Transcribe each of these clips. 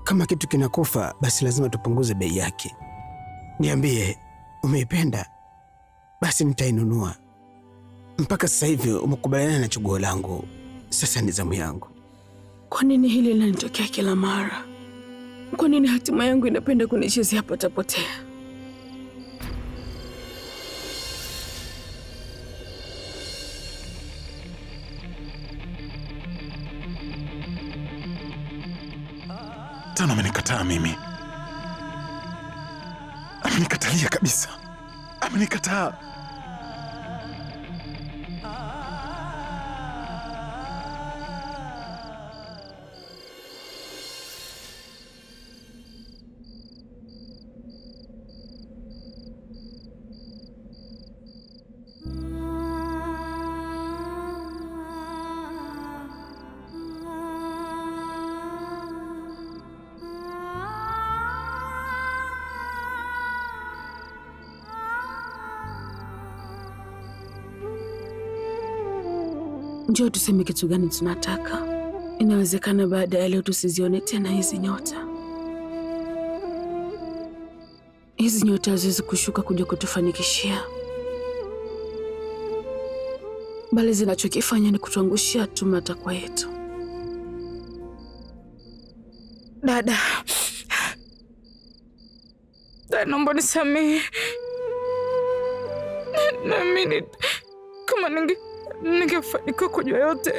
Kama kitu kinakufa, basi lazima tupunguze bei yake. Niambie, umeipenda? Basi nitainunua. Mpaka sasa hivi umekubaliana na chaguo langu. Sasa ni zamu yangu. Kwa nini hili linanitokea kila mara? Kwa nini hatima yangu inapenda kunichezea potea? Tano amenikataa mimi. Amenikatalia kabisa. Amenikataa. Njoo tuseme kitu gani tunataka. Inawezekana baada ya leo tusizione tena hizi nyota. Hizi nyota haziwezi kushuka kuja kutufanikishia, bali zinachokifanya ni kutuangushia tu matakwa yetu. Dada, naomba nisamehe. Naamini kama ningefanikiwa kujua yote,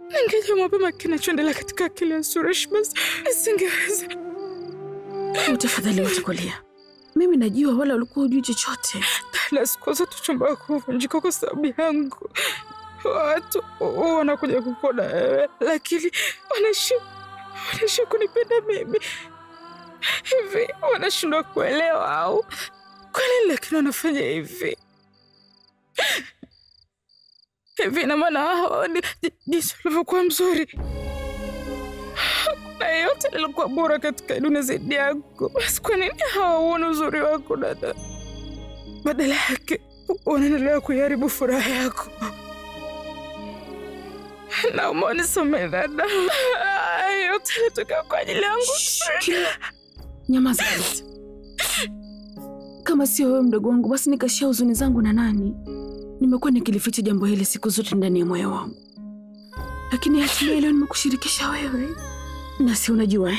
ningejua mapema kinachoendelea katika akili ya Suresh, basi nisingeweza. Tafadhali utakulia. Mimi najua wala ulikuwa hujui chochote. Dada, siku zote chumba chako huvunjika kwa sababu yangu. Watu wanakuja kukuona wewe, lakini wanashindwa kunipenda mimi. Hivi wanashindwa kuelewa au kwa nini lakini wanafanya hivi? Hivi ina maana hao jinsi ulivyokuwa mzuri, hakuna yeyote alikuwa bora katika dunia zaidi yako. Basi kwa nini hawaoni uzuri wako dada? Badala yake wanaendelea kuharibu furaha yako. Naomba unisamehe dada. Yote yanatokea kwa ajili yangu. Nyamaza. Kama sio wewe mdogo wangu, basi nikashia huzuni zangu na nani? Nimekuwa nikilificha jambo hili siku zote ndani ya moyo wangu, lakini hatimaye leo nimekushirikisha wewe. Na si unajua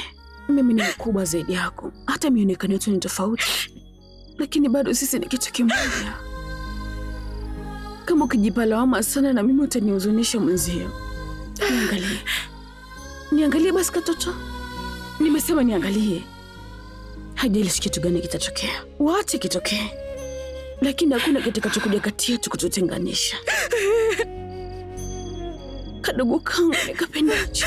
mimi ni mkubwa zaidi yako. Hata mionekano yetu ni tofauti, lakini bado sisi ni kitu kimoja. Kama ukijipa lawama sana na mimi utanihuzunisha mwenzio. Niangalie basi katoto. Nimesema niangalie. Haijalishi kitu gani kitatokea. Waache kitokee. Lakini hakuna kitakachokuja kati yetu kututenganisha. Kadogo kangu nikapendacho.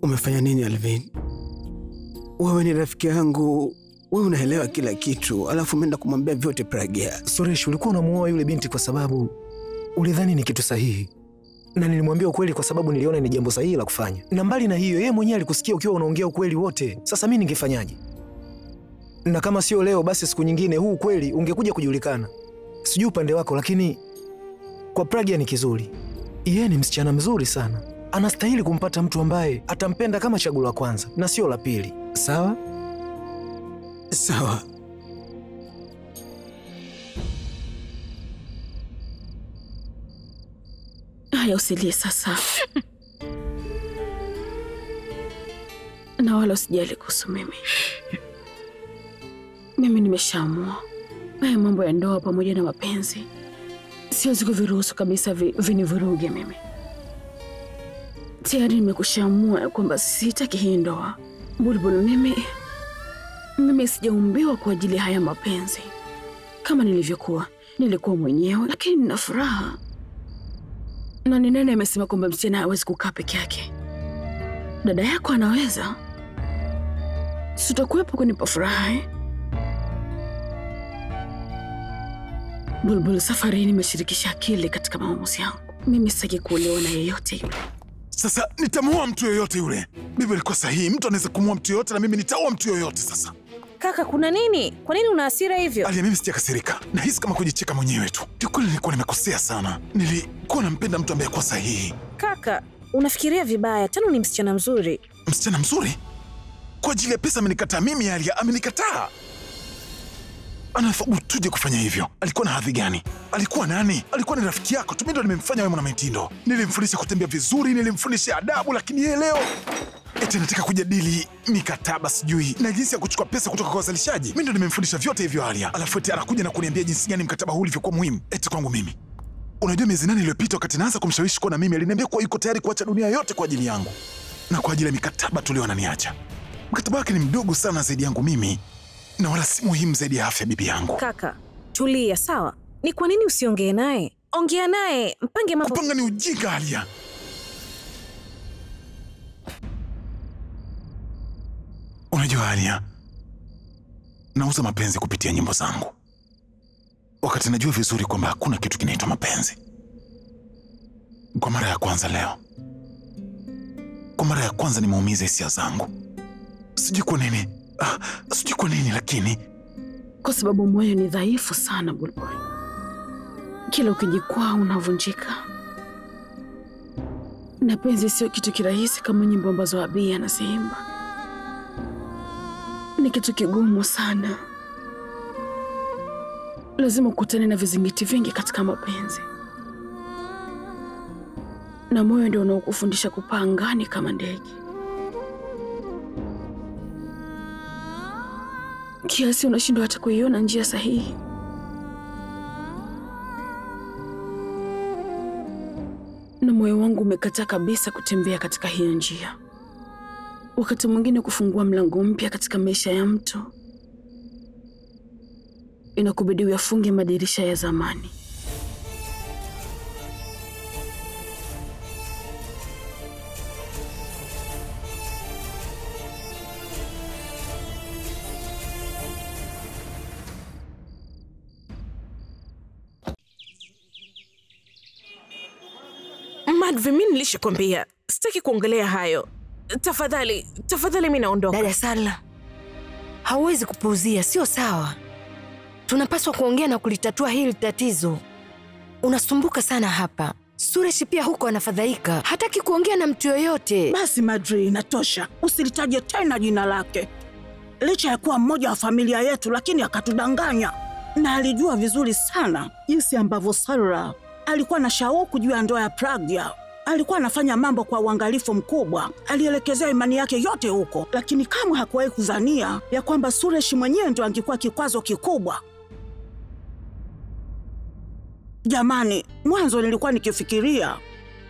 Umefanya nini Alvin? Wewe ni rafiki yangu, wewe unaelewa kila kitu, alafu umeenda kumwambia vyote Pragya. Suresh, ulikuwa unamuoa yule binti kwa sababu ulidhani ni kitu sahihi. Na nilimwambia ukweli kwa sababu niliona ni jambo sahihi la kufanya. Na mbali na hiyo, yeye mwenyewe alikusikia ukiwa unaongea ukweli wote. Sasa mimi ningefanyaje? Na kama sio leo, basi siku nyingine huu ukweli ungekuja kujulikana. Sijui upande wako, lakini kwa Pragya ni kizuri. Yeye ni msichana mzuri sana. Anastahili kumpata mtu ambaye atampenda kama chaguo la kwanza na sio la pili. Sawa? Sawa. Haya, usilie sasa. Na wala usijali kuhusu mimi. Mimi nimeshaamua. Haya mambo ya ndoa pamoja na mapenzi siwezi kuviruhusu kabisa vinivuruge mimi. Tayari nimekushaamua kwamba sitaki hii ndoa. Bulbul, mimi Mimi sijaumbiwa kwa ajili haya mapenzi. Kama nilikuwa mwenyewe, lakini nina furaha. Na ni nani amesema kwamba msichana hawezi kukaa peke yake? Dada yako anaweza. Sitakuwepo kunipa furaha, eh? Bulbul, safari nimeshirikisha akili katika maamuzi yangu. Mimi sitaki kuolewa na yeyote yule. Sasa nitamuua mtu yoyote yule. Bibi alikuwa sahihi, mtu anaweza kumuua mtu yoyote na mimi nitaua mtu yoyote sasa. Kaka, kuna nini? Kwa nini una hasira hivyo? Alia, mimi sijakasirika. Nahisi kama kujicheka mwenyewe tu. Kiukweli nilikuwa nimekosea sana. Nilikuwa nampenda mtu ambaye kwa sahihi. Kaka, unafikiria vibaya. Tano ni msichana mzuri. Msichana mzuri? Kwa ajili ya pesa amenikataa mimi? Alia amenikataa. Anathubutu kufanya hivyo? Alikuwa na hadhi gani? Alikuwa nani? Alikuwa ni rafiki yako tu. Mimi ndo nimemfanya wewe mwanamitindo. Nilimfundisha kutembea vizuri, nilimfundisha adabu, lakini yeye leo eti nataka kujadili mikataba sijui na jinsi ya kuchukua pesa kutoka kwa wazalishaji. Mimi ndo nimemfundisha vyote hivyo Alia. Alafu eti anakuja na kuniambia jinsi gani mkataba huu ulivyokuwa muhimu eti kwangu mimi. Unajua miezi 8 iliyopita wakati naanza kumshawishi kwa na mimi aliniambia kuwa yuko tayari kuacha dunia yote kwa ajili yangu. Na kwa ajili ya mikataba tulio ananiacha. Mkataba wake ni mdogo sana zaidi yangu mimi. Na wala si muhimu zaidi ya afya bibi yangu. Kaka, tulia sawa. Ni kwa nini usiongee naye? Ongea naye, mpange mambo. Kupanga ni ujinga Alia. Unajua Alia, nauza mapenzi kupitia nyimbo zangu. Wakati najua vizuri kwamba hakuna kitu kinaitwa mapenzi. Kwa mara ya kwanza leo. Kwa mara ya kwanza nimeumiza hisia zangu. Sijui kwa nini. Sijui kwa nini lakini. Kwa sababu moyo ni dhaifu sana Bulbul. Kila ukijikwaa unavunjika. Na penzi sio kitu kirahisi kama nyimbo ambazo Abi anaziimba. Ni kitu kigumu sana. Lazima ukutane na vizingiti vingi katika mapenzi. Na moyo ndio unaokufundisha kupaa angani kama ndege. Kiasi unashindwa hata kuiona njia sahihi. Na moyo wangu umekataa kabisa kutembea katika hiyo njia. Wakati mwingine kufungua mlango mpya katika maisha ya mtu inakubidi uyafunge madirisha ya zamani. Madvi, mimi nilishakwambia sitaki kuongelea hayo. Tafadhali mimi naondoka. Dada Sarla, hauwezi kupuuzia, sio sawa. Tunapaswa kuongea na kulitatua hili tatizo. Unasumbuka sana hapa. Suresh pia huko anafadhaika. Hataki kuongea na mtu yoyote. Basi Madri, inatosha. Usilitaje tena jina lake. Licha ya kuwa mmoja wa familia yetu, lakini akatudanganya. Na alijua vizuri sana jinsi ambavyo Sarla alikuwa na shauku juu ya ndoa ya Pragya. Alikuwa anafanya mambo kwa uangalifu mkubwa. Alielekezea imani yake yote huko, lakini kamwe hakuwahi kudhania ya kwamba Suresh mwenyewe ndio angekuwa kikwazo kikubwa. Jamani, mwanzo nilikuwa nikifikiria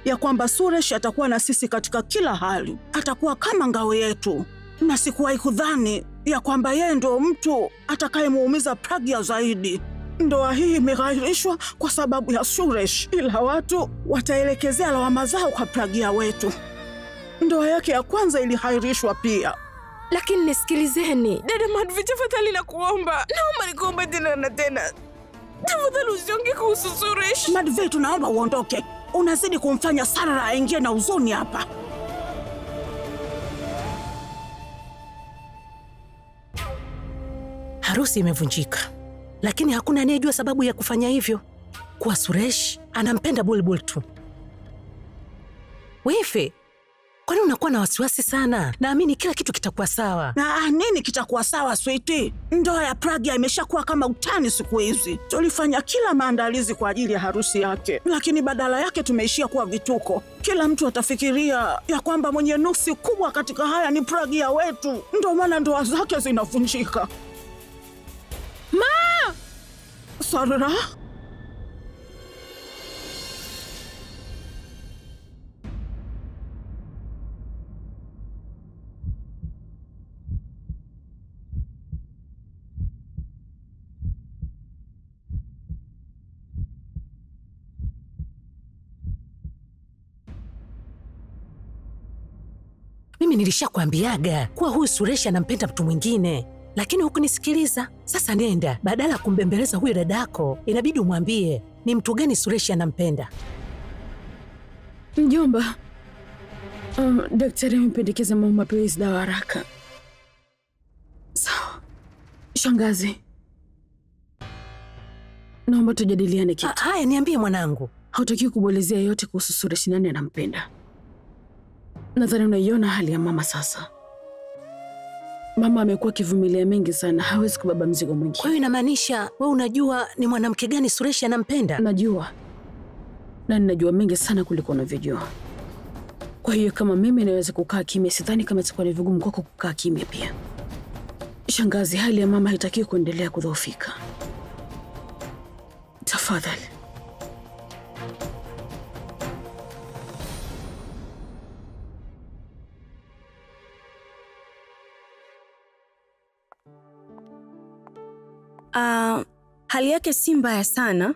ya kwamba Suresh atakuwa na sisi katika kila hali. Atakuwa kama ngao yetu. Na sikuwahi kudhani ya kwamba yeye ndio mtu atakayemuumiza Pragya zaidi. Ndoa hii imeghairishwa kwa sababu ya Suresh, ila watu wataelekezea lawama zao kwa Pragya wetu. Ndoa yake ya kwanza ilihairishwa pia. Lakini nisikilizeni. Dada Madvi, tafadhali nakuomba. Naomba nikuombe tena na tena. Tafadhali usiongee kuhusu Suresh. Madvi, tunaomba uondoke. Unazidi kumfanya Sarla aingie na huzuni hapa. Harusi imevunjika. Lakini hakuna anayejua sababu ya kufanya hivyo. Kwa Suresh anampenda Bulbul tu. Wewe, kwani unakuwa na wasiwasi sana? Naamini kila kitu kitakuwa sawa. Nini kitakuwa sawa, sweetie? Ndoa ya Pragya imeshakuwa kama utani siku hizi. Tulifanya kila maandalizi kwa ajili ya harusi yake, lakini badala yake tumeishia kuwa vituko. Kila mtu atafikiria ya kwamba mwenye nuksi kubwa katika haya ni Pragya wetu. Ndio maana ndoa zake zinavunjika. Sarla? Mimi nilishakwambiaga kuwa huyu Suresh anampenda mtu mwingine, lakini hukunisikiliza. Sasa nenda, badala ya kumbembeleza huyu dadako, inabidi umwambie ni mtu gani Suresh anampenda. Mjomba, daktari amependekeza mama apewe hizi dawa haraka. Sawa. Shangazi, naomba tujadiliane kitu. Haya, niambie mwanangu. Hautakiwi kubolezea yote kuhusu Suresh, nani anampenda. Nadhani unaiona hali ya mama sasa. Mama amekuwa akivumilia mengi sana, hawezi kubeba mzigo mwingi. Kwa hiyo inamaanisha wewe unajua ni mwanamke gani Suresh anampenda? Najua. Na ninajua mengi sana kuliko unavyojua. Kwa hiyo kama mimi naweza kukaa kimya, sidhani kama itakuwa ni vigumu kwako kukaa kimya pia. Shangazi, hali ya mama haitakiwi kuendelea kudhoofika. Tafadhali. Hali yake si mbaya sana.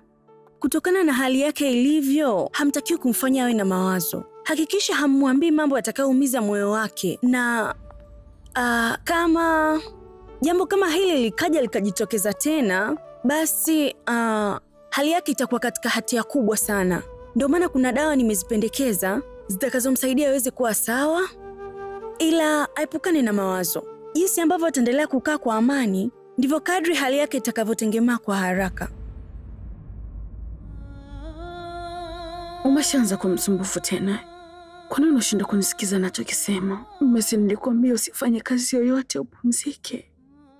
Kutokana na hali yake ilivyo, hamtakiwi kumfanya awe na mawazo. Hakikisha hammwambii mambo yatakayoumiza moyo wake. Na kama jambo kama hili likaja likajitokeza tena, basi hali yake itakuwa katika hatia kubwa sana. Ndio maana kuna dawa nimezipendekeza zitakazomsaidia aweze kuwa sawa, ila aepukane na mawazo. Jinsi ambavyo ataendelea kukaa kwa amani, ndivyo kadri hali yake itakavyotengemaa kwa haraka. Umeshaanza kuwa msumbufu tena. Kwa nini unashinda kunisikiza nachokisema? Mmesi, nilikwambia usifanye kazi yoyote, upumzike.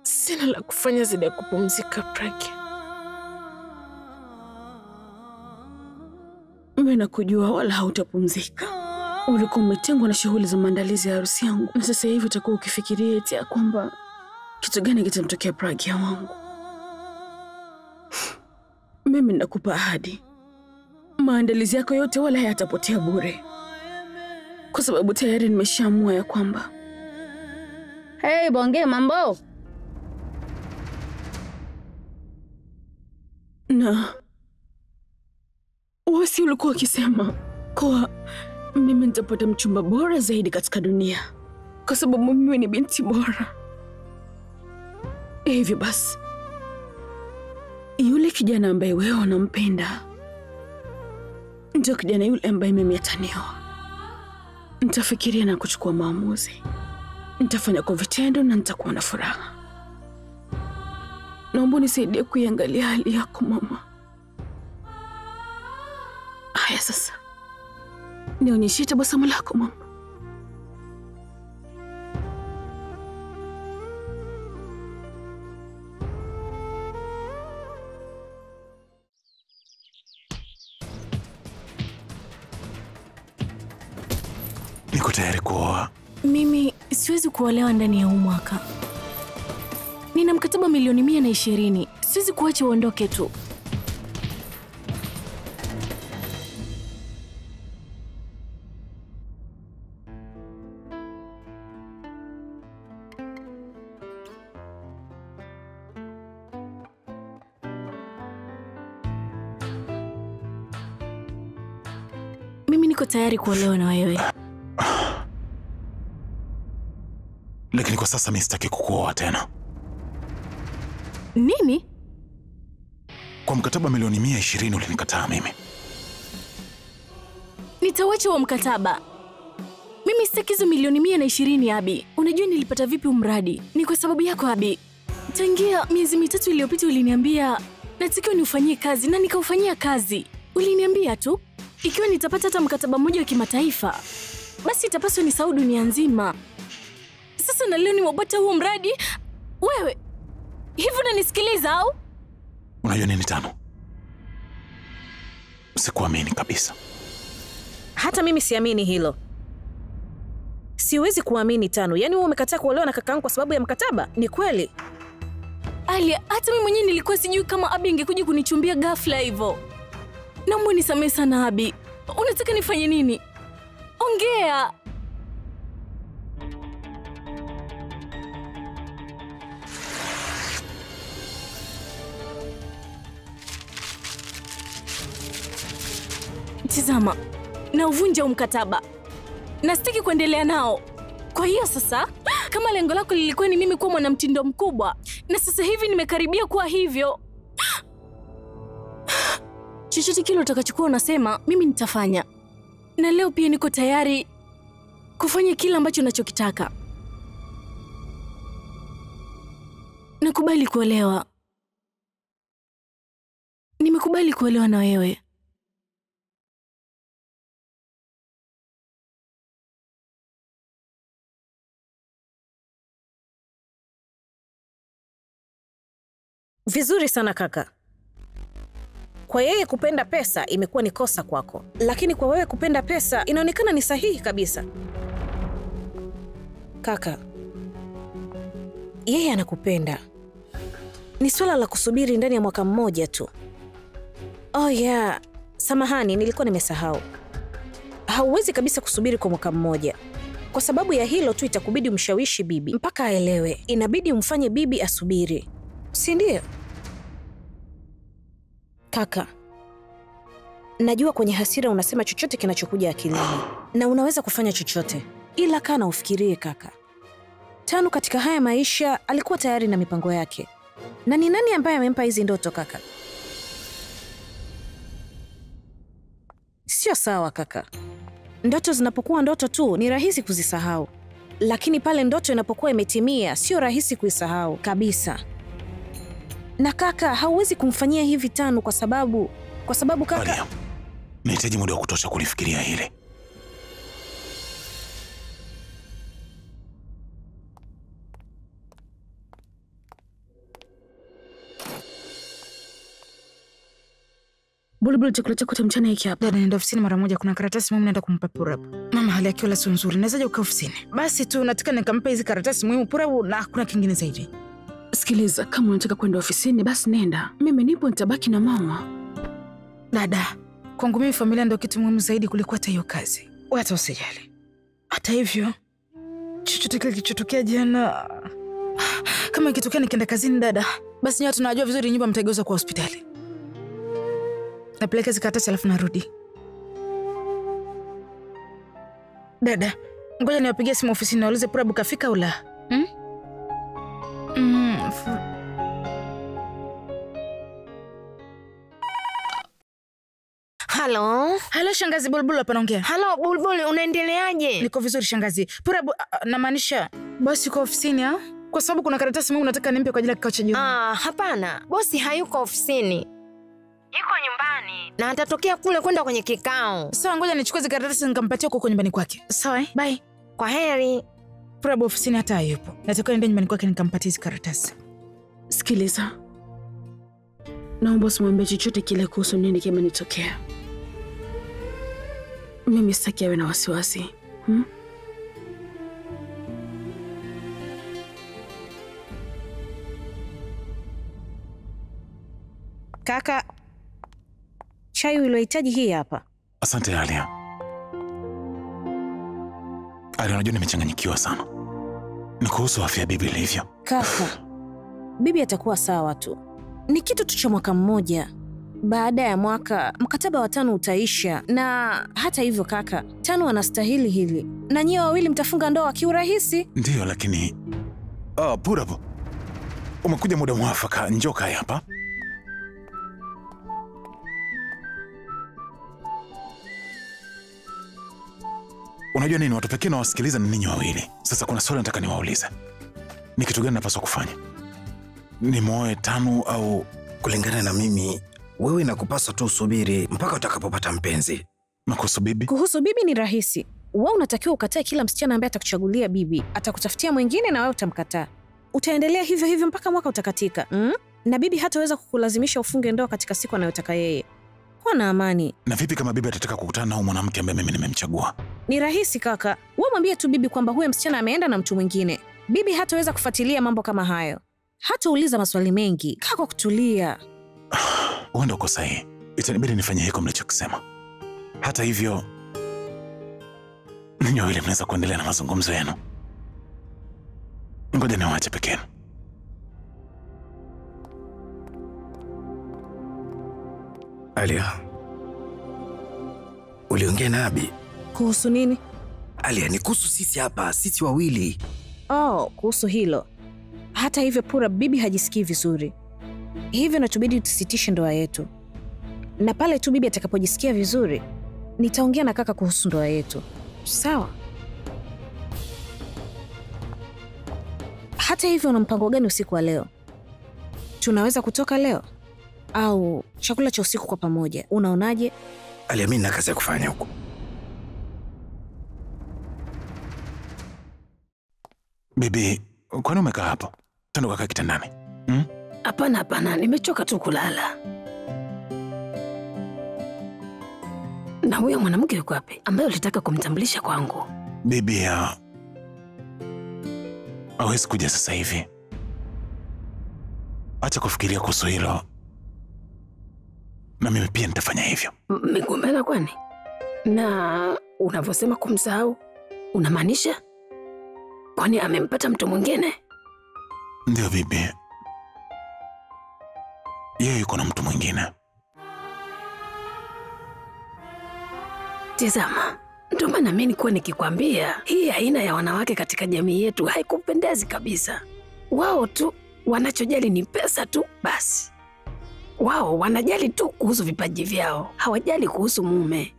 Sina la kufanya zaidi ya kupumzika, Pragya. Mimi nakujua wala hautapumzika. Ulikuwa umetengwa na shughuli za maandalizi ya harusi yangu, na sasa hivi utakuwa ukifikiria eti ya kwamba kitu gani kitamtokea Pragya wangu. Mimi nakupa ahadi, maandalizi yako yote wala hayatapotea bure, kwa sababu tayari nimeshaamua ya kwamba... Hey, bonge mambo. Na wasi ulikuwa ukisema kuwa mimi nitapata mchumba bora zaidi katika dunia, kwa sababu mimi ni binti bora. Hivyo basi, yule kijana ambaye wewe unampenda ndio kijana yule ambaye mimi atanioa. Nitafikiria na kuchukua maamuzi. Nitafanya kwa vitendo na nitakuwa na furaha. Naomba nisaidie kuiangalia hali yako mama. Haya sasa, nionyeshe tabasamu lako mama. Niko tayari kuoa. Mimi siwezi kuolewa ndani ya huu mwaka. Nina mkataba milioni 120. Siwezi kuacha uondoke tu. Mimi niko tayari kuolewa na wewe. Lakini kwa sasa mimi sitaki kukuoa tena. Nini? Kwa mkataba milioni 120 ulinikataa mimi. Nitawacha wa mkataba. Mimi sitaki hizo milioni 120, Abi. Unajua nilipata vipi umradi? Ni kwa sababu yako, Abi. Tangia miezi mitatu iliyopita uliniambia natakiwa niufanyie kazi na nikaufanyia kazi. Uliniambia tu ikiwa nitapata hata mkataba mmoja wa kimataifa, basi itapaswa nisahau dunia nzima. Sasa na leo nimepata huo mradi. Wewe hivi unanisikiliza au? Unajua nini Tano? Sikuamini kabisa. Hata mimi siamini hilo. Siwezi kuamini Tano. Yaani wewe umekataa kuolewa na kakaangu kwa sababu ya mkataba? Ni kweli? Alia, hata mimi mwenyewe nilikuwa sijui kama Abi angekuja kunichumbia ghafla hivyo. Naomba nisamehe sana Abi. Unataka nifanye nini? Ongea. Tizama, na uvunja mkataba. Na sitaki kuendelea nao. Kwa hiyo sasa, kama lengo lako lilikuwa ni mimi kuwa mwanamtindo mkubwa, na sasa hivi nimekaribia kuwa hivyo, chochote kile utakachokuwa unasema, mimi nitafanya. Na leo pia niko tayari kufanya kila ambacho unachokitaka. Nakubali kuolewa. Nimekubali kuolewa na wewe. Vizuri sana kaka. Kwa yeye kupenda pesa imekuwa ni kosa kwako, lakini kwa wewe kupenda pesa inaonekana ni sahihi kabisa. Kaka, yeye anakupenda. Ni swala la kusubiri ndani ya mwaka mmoja tu. Oh yeah, samahani, nilikuwa nimesahau. Hauwezi kabisa kusubiri kwa mwaka mmoja. Kwa sababu ya hilo tu itakubidi umshawishi bibi mpaka aelewe. Inabidi umfanye bibi asubiri, si ndio? Kaka, najua kwenye hasira unasema chochote kinachokuja akilini, na unaweza kufanya chochote, ila kana ufikirie kaka. Tanu katika haya maisha alikuwa tayari na mipango yake. Na ni nani ambaye amempa hizi ndoto kaka? Sio sawa kaka. Ndoto zinapokuwa ndoto tu ni rahisi kuzisahau, lakini pale ndoto inapokuwa imetimia sio rahisi kuisahau kabisa. Na kaka, hauwezi kumfanyia hivi Tanu kwa sababu kaka... Alia, nahitaji muda wa kutosha kulifikiria hili. Bulbul, chakula chako cha mchana hiki hapa. Dada, nenda ofisini mara moja, kuna karatasi muhimu naenda kumpa Purabu. Mama hali yake wala sio nzuri. Nawezaje ukaa ofisini? Basi tu nataka nikampa hizi karatasi muhimu Purabu na hakuna kingine zaidi. Sikiliza, kama unataka kwenda ofisini basi nenda. Mimi nipo, nitabaki na mama. Dada, kwangu mimi familia ndio kitu muhimu zaidi kuliko hata hiyo kazi. Wewe hata usijali. Hata hivyo, chochote kile kilichotokea jana, kama ikitokea nikienda kazini dada, basi nyote tunajua vizuri nyumba mtageuza kwa hospitali. Napeleka hizi karatasi alafu narudi. Dada, ngoja niwapigie simu ofisini naulize Purabu kafika au la. Halo? Halo shangazi, Bulbul hapa naongea. Halo Bulbul, unaendeleaje? Niko vizuri shangazi. Purabu, namaanisha bosi yuko ofisini ha? Kwa sababu kuna karatasi muhimu nataka nimpe kwa ajili ya kikao cha jioni. Hapana. Bosi hayuko ofisini. Yuko nyumbani. Na atatokea kule kwenda kwenye kikao. Sawa, ngoja nichukue zile karatasi nikampatia huko nyumbani kwake. Sawa, bye. Kwa heri. Purabu ofisini hata hayupo. Nataka niende nyumbani kwake nikampatie hizo karatasi. Sikiliza, naomba usimwambie chochote kile kuhusu nini kimenitokea. Mimi sitaki awe na wasiwasi. Kaka, chai uliyohitaji hii hapa. Asante Alia. Alia, unajua nimechanganyikiwa sana. Ni kuhusu afya bibi ilivyo. Kaka, bibi atakuwa sawa tu. Ni kitu tu cha mwaka mmoja. Baada ya mwaka, mkataba wa Tanu utaisha. Na hata hivyo kaka, Tanu anastahili hili. Na nyie wawili mtafunga ndoa kiurahisi. Ndiyo, lakini... Purabu, umekuja muda mwafaka. Njoo kaa hapa. Unajua nini, watu pekee na wasikiliza ni ninyi wawili. Sasa kuna swali nataka niwaulize. Ni kitu gani napaswa kufanya? Nimwoe Tanu au... Kulingana na mimi, wewe inakupaswa tu usubiri mpaka utakapopata mpenzi. Na kuhusu bibi? Kuhusu bibi ni rahisi. Wewe unatakiwa ukatae kila msichana ambaye atakuchagulia bibi. Atakutafutia mwingine na wewe utamkataa. Utaendelea hivyo hivyo mpaka mwaka utakatika. Na bibi hataweza kukulazimisha ufunge ndoa katika siku anayotaka yeye. Kuwa na amani. Na vipi kama bibi atataka kukutana na mwanamke ambaye mimi nimemchagua? Ni rahisi kaka. Wewe mwambie tu bibi kwamba huyo msichana ameenda na mtu mwingine. Bibi hataweza kufuatilia mambo kama hayo. Hatauliza maswali mengi. Kaa kwa kutulia. Uenda uko sahihi. Itanibidi nifanye hiko mlichokisema. Hata hivyo, ninyi wawili mnaweza kuendelea na mazungumzo yenu. Ngoja niwaache peke yenu. Alia, uliongea na Abi? Kuhusu nini? Alia, ni kuhusu sisi hapa, sisi wawili. Oh, kuhusu hilo. Hata hivyo Pura, bibi hajisikii vizuri, hivyo natubidi tusitishe ndoa yetu, na pale tu bibi atakapojisikia vizuri nitaongea na kaka kuhusu ndoa yetu. Sawa? Hata hivyo, una mpango gani usiku wa leo? Tunaweza kutoka leo au chakula cha usiku kwa pamoja, unaonaje? Alia, mimi nina kazi ya kufanya huko. Bibi, kwani umekaa hapo? Tendo kaka kitandani. Hapana, nimechoka tu kulala. Na huyo mwanamke yuko wapi ambaye ulitaka kumtambulisha kwangu? Bibi, hawezi kuja sasa hivi. Acha kufikiria kuhusu hilo. Na mimi pia nitafanya hivyo. Mmegombana kwani? Na unavyosema kumsahau, unamaanisha? Kwani amempata mtu mwingine? Ndio bibi. Yeye yuko na mtu mwingine. Tazama, ndio maana mimi nilikuwa nikikwambia hii aina ya wanawake katika jamii yetu haikupendezi kabisa. Wao tu wanachojali ni pesa tu basi. Wao wanajali tu kuhusu vipaji vyao, hawajali kuhusu mume.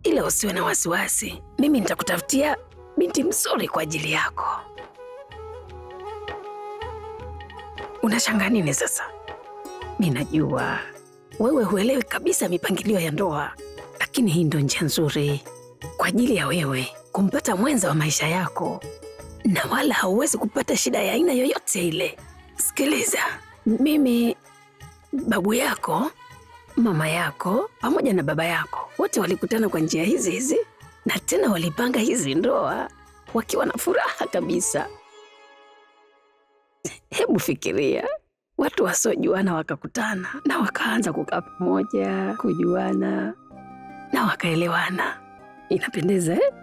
Ila usiwe na wasiwasi, mimi nitakutafutia binti mzuri kwa ajili yako. Unashangaa nini sasa? Mimi najua wewe huelewi kabisa mipangilio ya ndoa, lakini hii ndio njia nzuri kwa ajili ya wewe kumpata mwenza wa maisha yako, na wala hauwezi kupata shida ya aina yoyote ile. Sikiliza, mimi, babu yako, mama yako pamoja na baba yako wote walikutana kwa njia hizi hizi, na tena walipanga hizi ndoa wakiwa na furaha kabisa. Hebu fikiria, watu wasiojuana wakakutana na wakaanza kukaa pamoja, kujuana na wakaelewana. Inapendeza eh?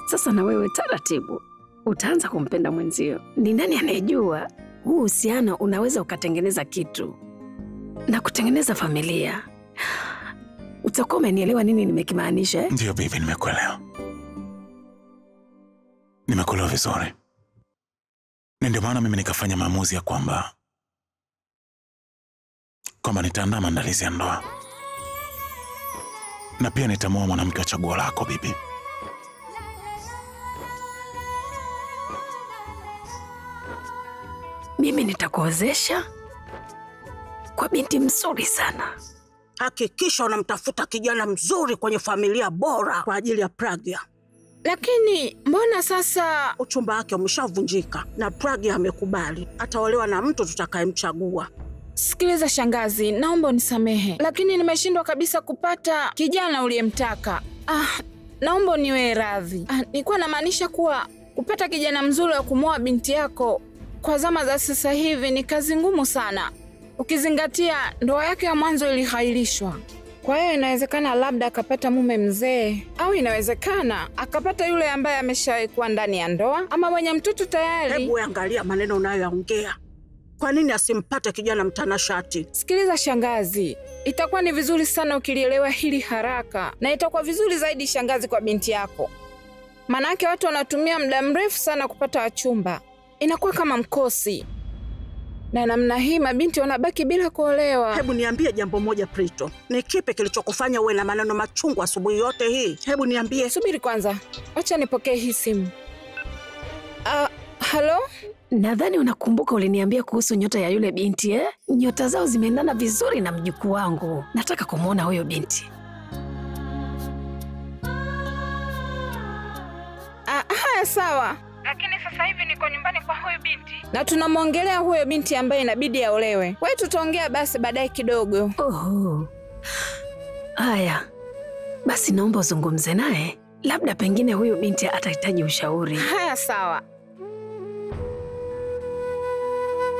Sasa na wewe taratibu utaanza kumpenda mwenzio. Ni nani anayejua huu uhusiano unaweza ukatengeneza kitu na kutengeneza familia. Utakuwa umenielewa nini nimekimaanisha eh? Ndio bibi, nimekuelewa. Nimekuelewa vizuri. Na ndio maana mimi nikafanya maamuzi ya kwamba nitaandaa maandalizi ya ndoa. Na pia nitamuoa mwanamke wa chaguo lako bibi. Mimi nitakuozesha kwa binti mzuri sana. Hakikisha unamtafuta kijana mzuri kwenye familia bora kwa ajili ya Pragya. Lakini mbona sasa uchumba wake umeshavunjika na Pragya amekubali ataolewa na mtu tutakayemchagua. Sikiliza shangazi, naomba unisamehe, lakini nimeshindwa kabisa kupata kijana uliyemtaka. Naomba uniwe radhi. Nilikuwa namaanisha kuwa kupata kijana mzuri wa kumwoa binti yako kwa zama za sasa hivi ni kazi ngumu sana, ukizingatia ndoa yake ya mwanzo ilihairishwa. Kwa hiyo inawezekana labda akapata mume mzee, au inawezekana akapata yule ambaye ameshawahi kuwa ndani ya ndoa ama mwenye mtoto tayari. Hebu angalia maneno unayoongea. Kwa nini asimpate kijana mtanashati? Sikiliza shangazi, itakuwa ni vizuri sana ukilielewa hili haraka, na itakuwa vizuri zaidi shangazi kwa binti yako. Manake watu wanatumia muda mrefu sana kupata wachumba, inakuwa kama mkosi, na namna hii mabinti wanabaki bila kuolewa. Hebu niambie jambo moja Prito, ni kipi kilichokufanya uwe na maneno machungu asubuhi yote hii? Hebu niambie. Subiri kwanza, acha nipokee hii simu. Halo? Nadhani unakumbuka uliniambia kuhusu nyota ya yule binti eh? Nyota zao zimeendana vizuri na mjukuu wangu. Nataka kumwona huyo binti. Haya sawa. Lakini sasa hivi niko nyumbani kwa huyo binti, na tunamwongelea huyo binti ambaye inabidi aolewe. Wewe tutaongea basi baadaye kidogo. Haya. Basi naomba uzungumze naye. Labda pengine huyo binti atahitaji ushauri. Haya sawa.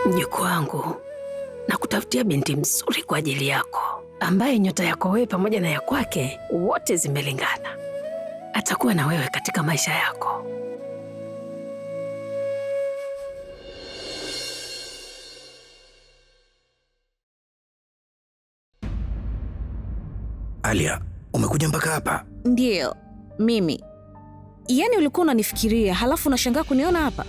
Mjukuu wangu, nakutafutia binti mzuri kwa ajili yako, ambaye nyota yako wewe pamoja na ya kwake wote zimelingana. Atakuwa na wewe katika maisha yako. Alia, umekuja mpaka hapa? Ndiyo, mimi. Yaani ulikuwa unanifikiria, halafu unashangaa kuniona hapa?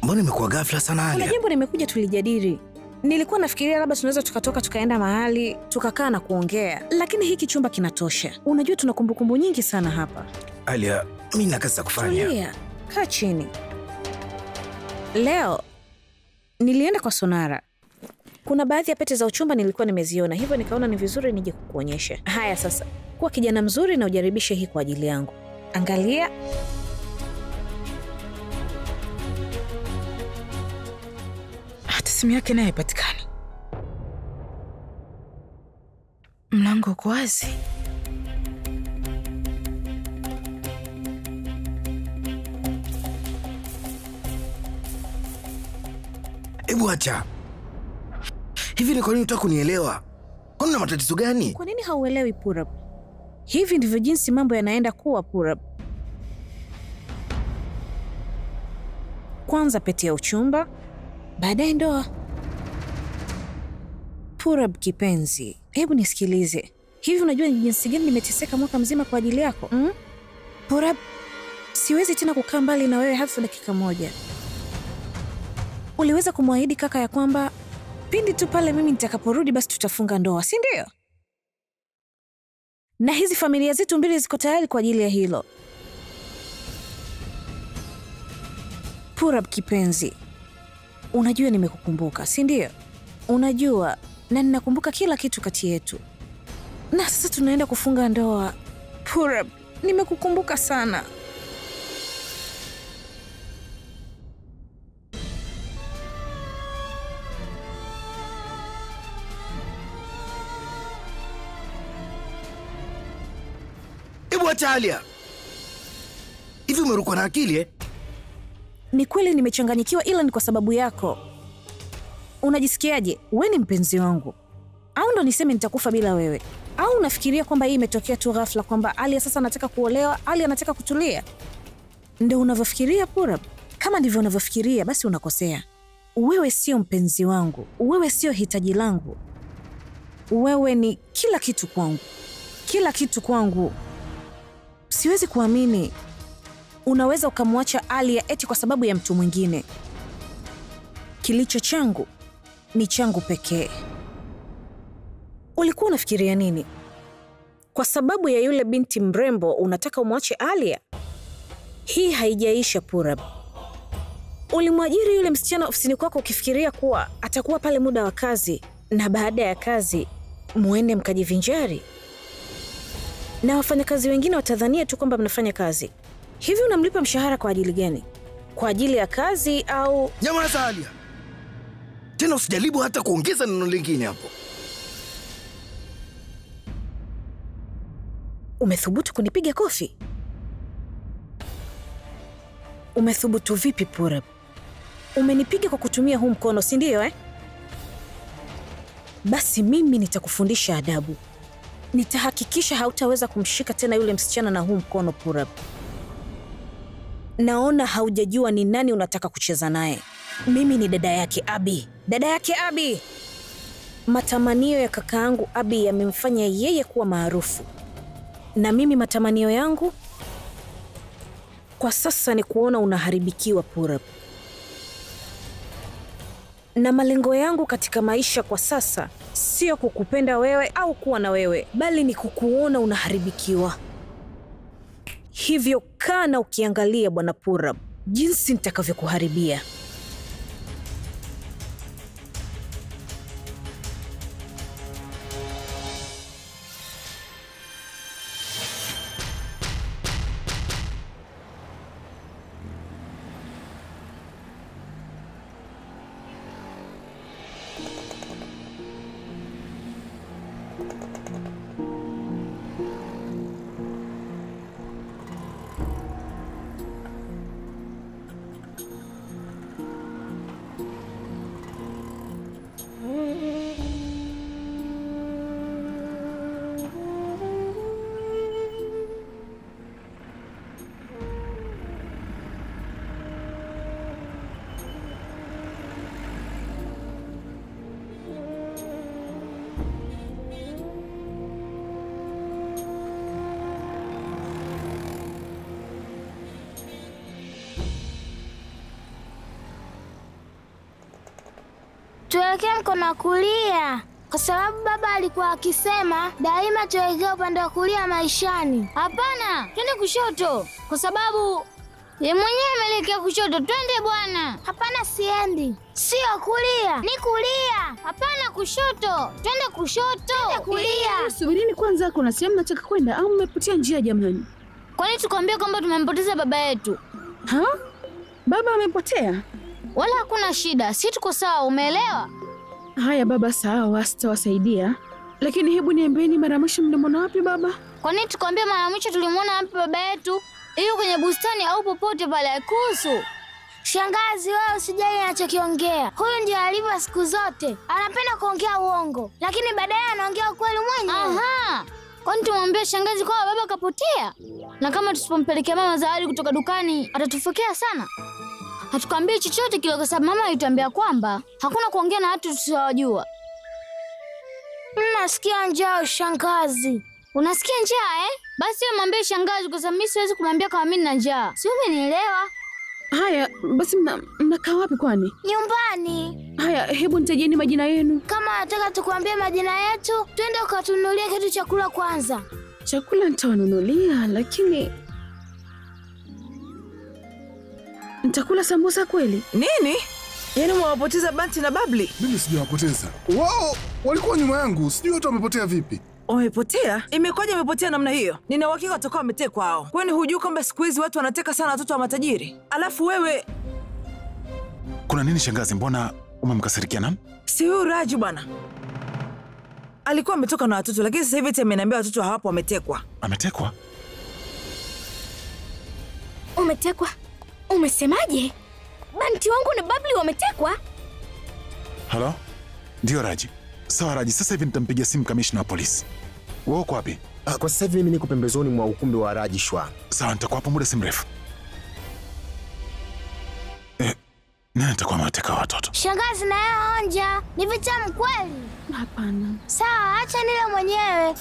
Mbona imekuwa ghafla sana Alia? Kuna jambo nimekuja tulijadili. Nilikuwa nafikiria labda tunaweza tukatoka tukaenda mahali, tukakaa na kuongea. Lakini hiki chumba kinatosha. Unajua tuna kumbukumbu nyingi sana hapa. Alia, mimi nina kazi za kufanya. Tulia, kaa chini. Leo nilienda kwa Sonara. Kuna baadhi ya pete za uchumba nilikuwa nimeziona, hivyo nikaona ni vizuri nije kukuonyesha. Haya sasa, kuwa kijana mzuri na ujaribishe hii kwa ajili yangu. Angalia. Hata simu yake naye haipatikani. Mlango uko wazi. Hebu acha. Hivi ni kwa nini unataka kunielewa? Kwani una matatizo gani? Kwa nini hauelewi Purab? Hivi ndivyo jinsi mambo yanaenda kuwa Purab. Kwanza pete ya uchumba, baadaye ndoa. Purab kipenzi, hebu nisikilize. Hivi unajua ni jinsi gani nimeteseka mwaka mzima kwa ajili yako? Purab, siwezi tena kukaa mbali na wewe hata dakika moja. Uliweza kumwahidi kaka ya kwamba pindi tu pale mimi nitakaporudi basi tutafunga ndoa, si ndio? Na hizi familia zetu mbili ziko tayari kwa ajili ya hilo. Purab kipenzi, unajua nimekukumbuka, si ndio? Unajua na ninakumbuka kila kitu kati yetu. Na sasa tunaenda kufunga ndoa. Purab, nimekukumbuka sana. Hebu acha Alia. Hivi umerukwa na akili eh? Ni kweli nimechanganyikiwa, ila ni kwa sababu yako. Unajisikiaje? Wewe ni mpenzi wangu. Au ndo niseme nitakufa bila wewe? Au unafikiria kwamba hii imetokea tu ghafla kwamba Alia sasa anataka kuolewa, Alia anataka kutulia? Ndio unavyofikiria Purab? Kama ndivyo unavyofikiria basi unakosea. Wewe sio mpenzi wangu. Wewe sio hitaji langu. Wewe ni kila kitu kwangu. Kila kitu kwangu. Siwezi kuamini unaweza ukamwacha Alia eti kwa sababu ya mtu mwingine. Kilicho changu ni changu pekee. Ulikuwa unafikiria nini? Kwa sababu ya yule binti mrembo unataka umwache Alia? Hii haijaisha Purab. Ulimwajiri yule msichana ofisini kwako ukifikiria kuwa atakuwa pale muda wa kazi, na baada ya kazi muende mkajivinjari. Na wafanyakazi wengine watadhania tu kwamba mnafanya kazi. Hivi unamlipa mshahara kwa ajili gani? Kwa ajili ya kazi au... Nyamaza Alia. Tena usijaribu hata kuongeza neno lingine hapo. Umethubutu kunipiga kofi? Umethubutu vipi Purab? Umenipiga kwa kutumia huu mkono, si ndio eh? Basi mimi nitakufundisha adabu. Nitahakikisha hautaweza kumshika tena yule msichana na huu mkono Purab. Naona haujajua ni nani unataka kucheza naye. Mimi ni dada yake Abi. Dada yake Abi. Matamanio ya kakaangu Abi yamemfanya yeye kuwa maarufu. Na mimi matamanio yangu kwa sasa ni kuona unaharibikiwa Purab. Na malengo yangu katika maisha kwa sasa sio kukupenda wewe au kuwa na wewe, bali ni kukuona unaharibikiwa. Hivyo kaa na ukiangalia Bwana Purab, jinsi nitakavyokuharibia. tuelekee mkono wa kulia, kwa sababu baba alikuwa akisema daima tuelekee upande wa kulia maishani. Hapana, twende kushoto, kwa sababu ye mwenyewe ameelekea kushoto. Twende bwana. Hapana, siendi. Sio kulia, ni kulia. Hapana, kushoto. Twende kushoto. Twende kulia. Subirini kwanza, kuna sehemu nataka kwenda au mmepotea njia jamani? Kwani tukwambie kwamba tumempoteza baba yetu? Ha? Baba amepotea? Wala hakuna shida, si tuko sawa, umeelewa? Haya baba, sawa, sitawasaidia. Lakini hebu niambieni, mara mwisho mlimwona wapi baba? Kwani tukwambie mara mwisho tulimwona wapi baba yetu? Hiyo kwenye bustani au popote pale, haikuhusu. Shangazi, wewe usijali anachokiongea. Huyu ndio alivyo siku zote. Anapenda kuongea uongo, lakini baadaye anaongea ukweli mwenyewe. Aha. Kwani tumwambie shangazi kwa baba kapotea? Na kama tusipompelekea mama zawadi kutoka dukani, atatufokea sana. Hatukwambie chochote kile kwa sababu mama alituambia kwamba hakuna kuongea na watu tusiowajua. Nasikia njaa shangazi. Unasikia njaa eh? Basi wewe mwambie shangazi kwa sababu mimi siwezi kumwambia kama mimi nina njaa. Si umenielewa? Haya, basi mnakaa wapi kwani? Nyumbani. Haya, hebu nitajeni majina yenu. Kama nataka tukuambie majina yetu, twende ukatununulie kitu cha kula kwanza. Chakula nitawanunulia, lakini nitakula sambusa kweli? Nini? Yaani mwawapoteza Banti na Babli? Mimi sijawapoteza. Wao walikuwa nyuma yangu, sijui watu wamepotea vipi. Wamepotea? Imekuwaje wamepotea namna hiyo? Nina uhakika watakuwa wametekwa hao. Kwani hujui kwamba siku hizi watu wanateka sana watoto wa matajiri? Alafu wewe... Kuna nini shangazi, mbona umemkasirikia nani? Si huyu Raju bwana. Alikuwa ametoka na watoto, lakini sasa hivi ameniambia watoto hawapo, wametekwa. Ametekwa? Umetekwa? Umesemaje? Banti wangu na Babli wametekwa? Halo? Ndio Raji. Sawa Raji, sasa hivi nitampigia simu kamishna wa polisi. Wewe uko wapi? Kwa sasa hivi mimi niko pembezoni mwa ukumbi wa Raji Shwa. Sawa, nitakuwa hapo muda si mrefu. Nani atakuwa ameteka watoto? Shangazi na yeye onja. Ni vitamu kweli? Hapana. Sawa, acha nile mwenyewe.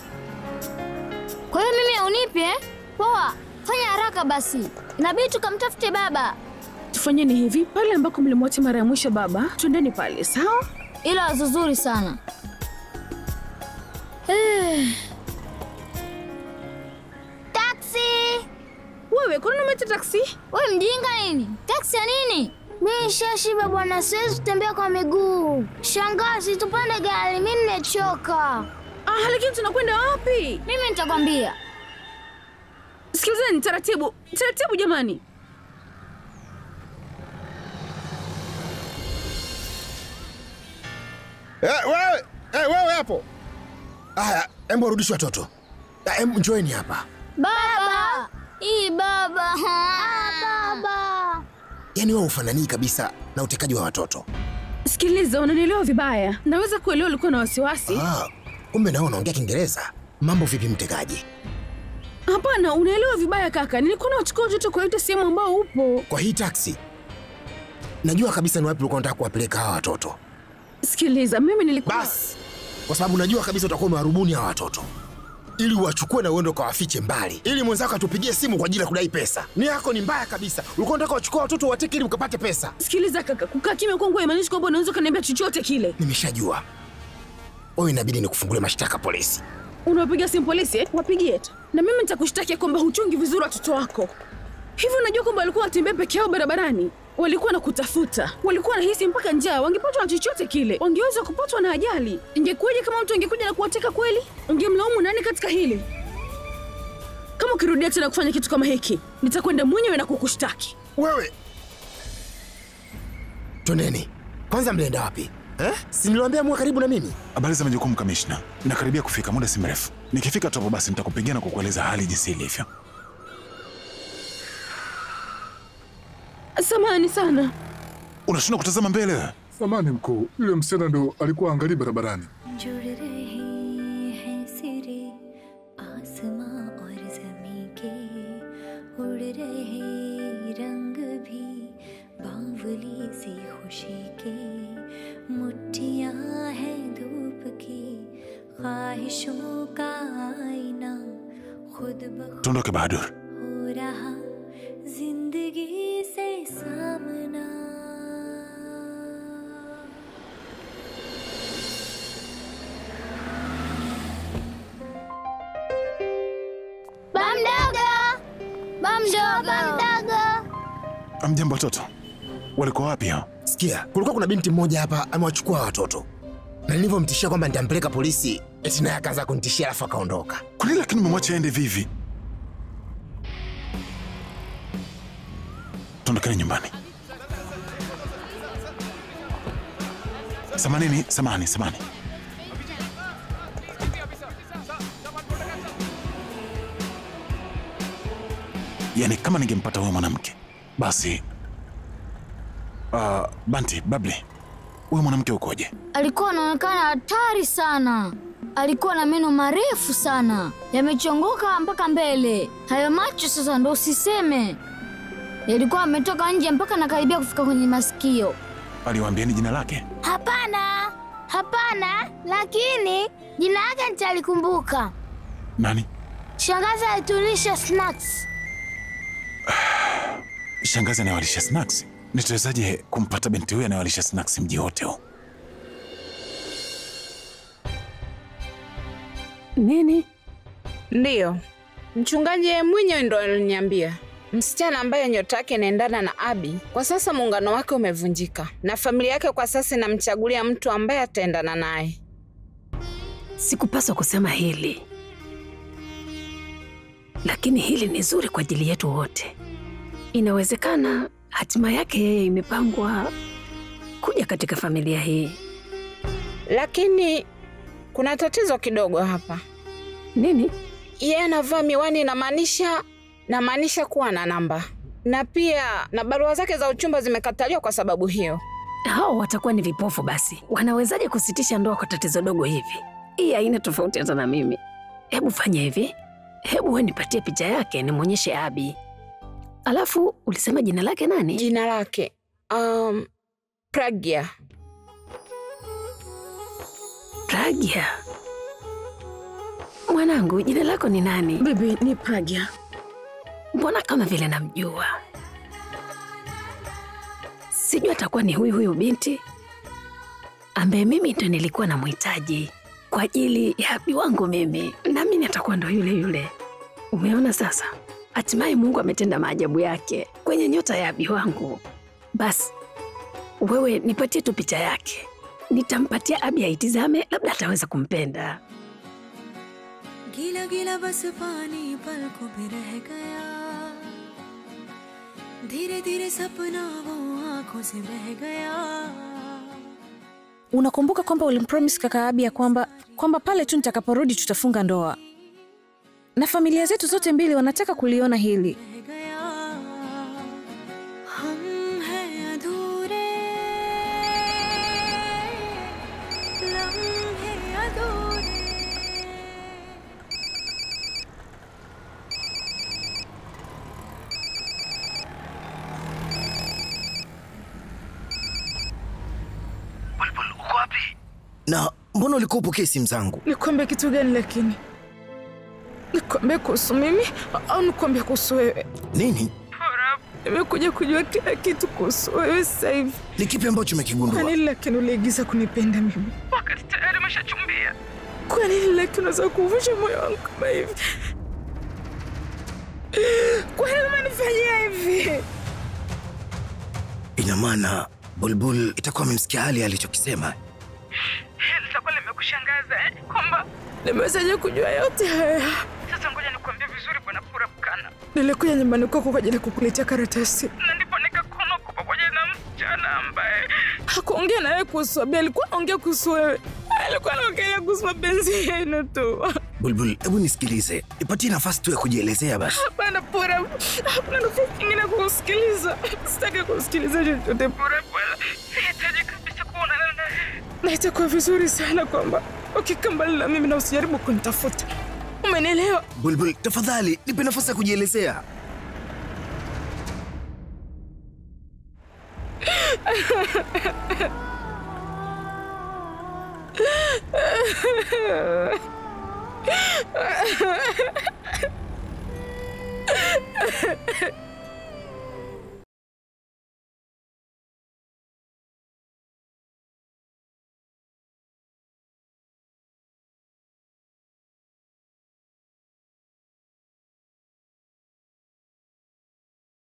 Kwa hiyo mimi unipe eh? Poa, fanya haraka basi. Inabidi tukamtafute baba. Tufanyeni hivi, pale ambako mlimwacha mara ya mwisho baba, twendeni pale, sawa? Ila wazo zuri sana. Taxi! Wewe, kuna umeita taxi? Wewe mjinga nini? Taxi ya nini? Mimi shashiba bwana, siwezi kutembea kwa miguu. Shangazi, tupande gari, mimi nimechoka. Lakini tunakwenda wapi? Mimi nitakwambia. Sikilizeni taratibu. Taratibu jamani. Wewe hapo. Haya, hebu warudishe watoto. Hebu njoeni hapa. Baba! Baba! Baba! Yaani wewe ufananii kabisa na utekaji wa watoto. Sikiliza, unanielewa vibaya. Naweza kuelewa ulikuwa na wasiwasi. Kumbe nao unaongea Kiingereza. Mambo vipi mtekaji? Hapana, unaelewa vibaya kaka. Nilikuwa nachukua watoto kwa ile sehemu ambao upo. Kwa hii taxi. Najua kabisa ni wapi ulikuwa unataka kuwapeleka hawa watoto. Sikiliza, mimi nilikuwa... Bas! Kwa sababu najua kabisa utakuwa umewarubuni hawa watoto. Ili uwachukue na uende ukawafiche mbali. Ili mwenzako atupigie simu kwa ajili ya kudai pesa. Nia yako ni mbaya kabisa. Ulikuwa unataka wachukue watoto wateke ili ukapate pesa. Sikiliza kaka, kukaa kimya kwangu haimaanishi kwamba unaweza kuniambia chochote kile. Nimeshajua. Wewe inabidi nikufungulie mashtaka polisi. Unawapigia simu polisi eh? Wapigie tu. Na mimi nitakushtakia kwamba huchungi vizuri watoto wako. Hivi unajua kwamba walikuwa watembea peke yao barabarani? Walikuwa na kutafuta. Walikuwa nahisi mpaka njaa. Wangepatwa na chochote kile, wangeweza kupatwa na ajali. Ingekuwaje kama mtu angekuja na kuwateka kweli? Ungemlaumu nani katika hili? Kama ukirudia tena kufanya kitu kama hiki, nitakwenda mwenyewe na kukushtaki. Wewe. Twendeni. Kwanza mlienda wapi? Si niliwaambia mwa karibu na mimi? Habari za majukumu kamishna. Nakaribia kufika muda si mrefu. Nikifika tu hapo basi nitakupigia na kukueleza hali jinsi ilivyo. Samahani sana. Unashindwa kutazama mbele? Samahani mkuu, yule msichana ndo alikuwa angalia barabarani. Tuondoke Bahadur. mdogo. Amjambo watoto. Walikuwa wapi hao? Sikia, kulikuwa kuna binti mmoja hapa amewachukua watoto. Na nilivyomtishia kwamba nitampeleka polisi, eti naye akaanza kunitishia alafu akaondoka. Kwa nini lakini umemwacha aende vivi? Tuondokeni nyumbani. Samahani. Yaani kama ningempata huyo mwanamke, basi Banti, Babli, huyo mwanamke ukoje? Alikuwa anaonekana hatari sana. Alikuwa na meno marefu sana, yamechongoka mpaka mbele. Hayo macho sasa ndo usiseme. Yalikuwa ametoka nje mpaka nakaribia kufika kwenye masikio. Aliwaambieni jina lake? Hapana, lakini jina lake nitalikumbuka. Nani? Shangazi alitulisha snacks. Shangazi anayewalisha snacks? Nitawezaje kumpata binti huyu anayewalisha snacks mji wote huu? Nini? Ndiyo, mchungaji mwenyewe ndo aliniambia. Msichana ambaye nyota yake inaendana na Abi, kwa sasa muungano wake umevunjika na familia yake kwa sasa inamchagulia mtu ambaye ataendana naye. Sikupaswa kusema hili, lakini hili ni zuri kwa ajili yetu wote. Inawezekana hatima yake yeye imepangwa kuja katika familia hii. Lakini kuna tatizo kidogo hapa. Nini? Yeye anavaa miwani, namaanisha kuwa na namba. Na pia na barua zake za uchumba zimekataliwa kwa sababu hiyo. Hao watakuwa ni vipofu basi. Wanawezaje kusitisha ndoa kwa tatizo dogo hivi? Hii haina tofauti hata na mimi. Hebu fanya hivi. Hebu wewe nipatie picha yake nimwonyeshe Abi. Alafu ulisema jina lake nani? Jina lake Pragya. Pragya? Mwanangu, jina lako ni nani? Bibi, ni Pragya. Mbona kama vile namjua? Sijui atakuwa ni huyu binti ambaye mimi ndo nilikuwa namhitaji kwa ajili ya Abi wangu mimi. Na mimi atakuwa ndo yule. Umeona sasa? Hatimaye Mungu ametenda maajabu yake kwenye nyota ya Abi wangu. Basi wewe nipatie tu picha yake. Nitampatia Abi aitizame, labda ataweza kumpenda. गीला गीला बस पानी पलकों पे रह गया, धीरे धीरे सपना वो आंखों से बह गया. Unakumbuka kwamba ulimpromise kaka Abi ya kwamba pale tu nitakaporudi tutafunga ndoa. Na familia zetu zote mbili wanataka kuliona hili. Na mbona ulikuwa upokee simu zangu? Nikwambie kitu gani lakini? Nikwambie kuhusu mimi au nikwambie kuhusu wewe? Nini? Nimekuja kujua kila kitu kuhusu wewe sasa hivi. Ni kipi ambacho umekigundua? Kwa nini lakini uliigiza kunipenda mimi? Wakati tayari umeshachumbia. Kwa nini lakini unaweza kuvunja moyo wangu kama hivi? Kwa nini umenifanyia hivi? Ina maana Bulbul itakuwa amemsikia hali alichokisema. Litakuwa limekushangaza kwamba nimewezaje kujua yote haya. Sasa ngoja nikwambie vizuri bwana Purapkana. Nilikuja nyumbani kwako kwa ajili ya kukuletea karatasi. Na ndipo nikakuona uko pamoja na msichana ambaye hakuongea na wewe kuhusu Abi, alikuwa anaongea kuhusu wewe. Alikuwa anaongea kuhusu mapenzi yenu tu. Bulbul, hebu nisikilize. Nipatie nafasi tu ya kujielezea basi. Hapana Pura. Hakuna nafasi nyingine ya kusikiliza. Sitaki kusikiliza chochote Pura. Sihitaji kabisa kuonana naye. Na itakuwa vizuri sana kwamba ukikaa mbali na mimi na usijaribu kunitafuta. Umenielewa? Bulbul, tafadhali nipe nafasi ya kujielezea.